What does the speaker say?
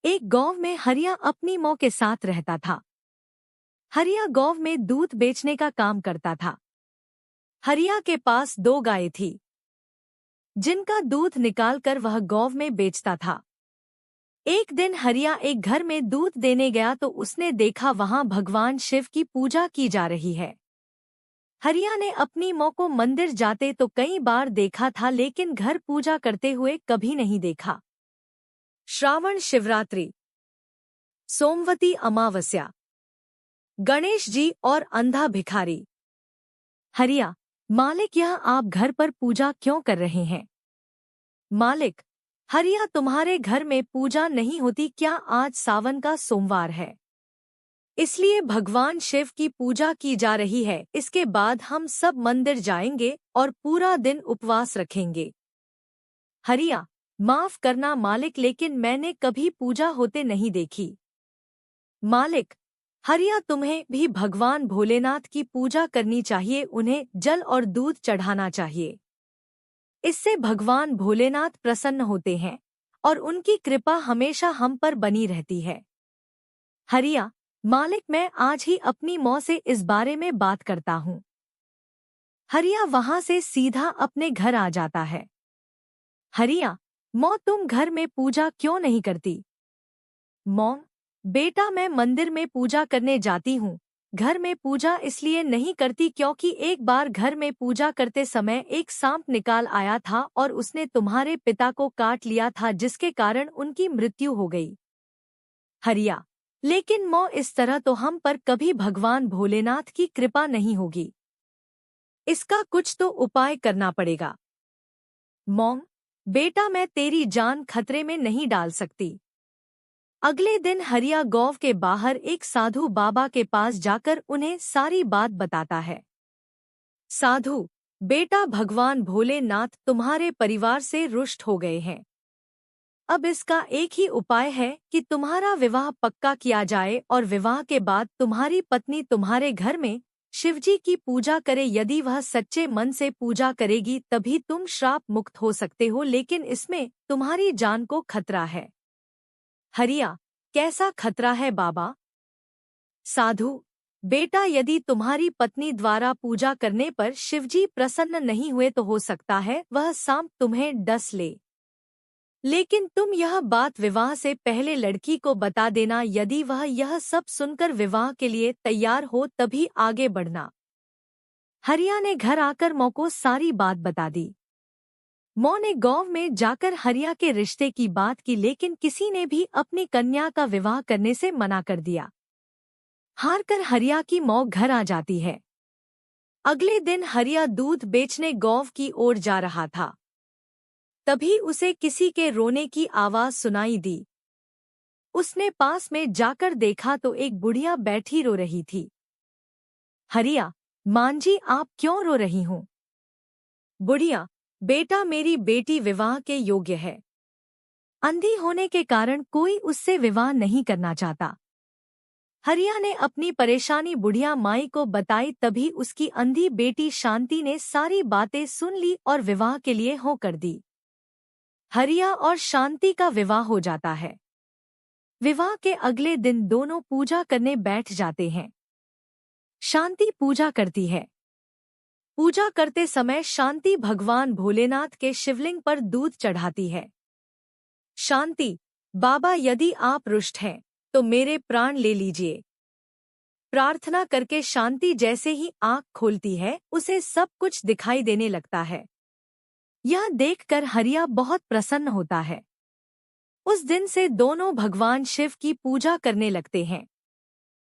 एक गांव में हरिया अपनी माँ के साथ रहता था। हरिया गांव में दूध बेचने का काम करता था। हरिया के पास 2 गायें थी, जिनका दूध निकालकर वह गांव में बेचता था। एक दिन हरिया एक घर में दूध देने गया तो उसने देखा वहां भगवान शिव की पूजा की जा रही है। हरिया ने अपनी माँ को मंदिर जाते तो कई बार देखा था, लेकिन घर पूजा करते हुए कभी नहीं देखा। श्रावण शिवरात्रि, सोमवती अमावस्या, गणेश जी और अंधा भिखारी। हरिया: मालिक, यह आप घर पर पूजा क्यों कर रहे हैं? मालिक: हरिया, तुम्हारे घर में पूजा नहीं होती क्या? आज सावन का सोमवार है, इसलिए भगवान शिव की पूजा की जा रही है। इसके बाद हम सब मंदिर जाएंगे और पूरा दिन उपवास रखेंगे। हरिया: माफ करना मालिक, लेकिन मैंने कभी पूजा होते नहीं देखी। मालिक: हरिया, तुम्हें भी भगवान भोलेनाथ की पूजा करनी चाहिए, उन्हें जल और दूध चढ़ाना चाहिए। इससे भगवान भोलेनाथ प्रसन्न होते हैं और उनकी कृपा हमेशा हम पर बनी रहती है। हरिया: मालिक, मैं आज ही अपनी माँ से इस बारे में बात करता हूँ। हरिया वहां से सीधा अपने घर आ जाता है। हरिया: माँ, तुम घर में पूजा क्यों नहीं करती? माँ: बेटा, मैं मंदिर में पूजा करने जाती हूँ। घर में पूजा इसलिए नहीं करती क्योंकि एक बार घर में पूजा करते समय एक सांप निकाल आया था और उसने तुम्हारे पिता को काट लिया था, जिसके कारण उनकी मृत्यु हो गई। हरिया: लेकिन माँ, इस तरह तो हम पर कभी भगवान भोलेनाथ की कृपा नहीं होगी। इसका कुछ तो उपाय करना पड़ेगा। माँ: बेटा, मैं तेरी जान खतरे में नहीं डाल सकती। अगले दिन हरिया गांव के बाहर एक साधु बाबा के पास जाकर उन्हें सारी बात बताता है। साधु: बेटा, भगवान भोलेनाथ तुम्हारे परिवार से रुष्ट हो गए हैं। अब इसका एक ही उपाय है कि तुम्हारा विवाह पक्का किया जाए और विवाह के बाद तुम्हारी पत्नी तुम्हारे घर में शिवजी की पूजा करे। यदि वह सच्चे मन से पूजा करेगी तभी तुम श्राप मुक्त हो सकते हो, लेकिन इसमें तुम्हारी जान को खतरा है। हरिया: कैसा खतरा है बाबा? साधु: बेटा, यदि तुम्हारी पत्नी द्वारा पूजा करने पर शिवजी प्रसन्न नहीं हुए तो हो सकता है वह सांप तुम्हें डस ले। लेकिन तुम यह बात विवाह से पहले लड़की को बता देना। यदि वह यह सब सुनकर विवाह के लिए तैयार हो तभी आगे बढ़ना। हरिया ने घर आकर माँ को सारी बात बता दी। माँ ने गांव में जाकर हरिया के रिश्ते की बात की, लेकिन किसी ने भी अपनी कन्या का विवाह करने से मना कर दिया। हारकर हरिया की माँ घर आ जाती है। अगले दिन हरिया दूध बेचने गांव की ओर जा रहा था, तभी उसे किसी के रोने की आवाज सुनाई दी। उसने पास में जाकर देखा तो एक बुढ़िया बैठी रो रही थी। हरिया: मांझी, आप क्यों रो रही हो? बुढ़िया: बेटा, मेरी बेटी विवाह के योग्य है। अंधी होने के कारण कोई उससे विवाह नहीं करना चाहता। हरिया ने अपनी परेशानी बुढ़िया माई को बताई, तभी उसकी अंधी बेटी शांति ने सारी बातें सुन ली और विवाह के लिए हो कर दी। हरिया और शांति का विवाह हो जाता है। विवाह के अगले दिन दोनों पूजा करने बैठ जाते हैं। शांति पूजा करती है। पूजा करते समय शांति भगवान भोलेनाथ के शिवलिंग पर दूध चढ़ाती है। शांति: बाबा, यदि आप रुष्ट हैं तो मेरे प्राण ले लीजिए। प्रार्थना करके शांति जैसे ही आंख खोलती है उसे सब कुछ दिखाई देने लगता है। यह देखकर हरिया बहुत प्रसन्न होता है। उस दिन से दोनों भगवान शिव की पूजा करने लगते हैं।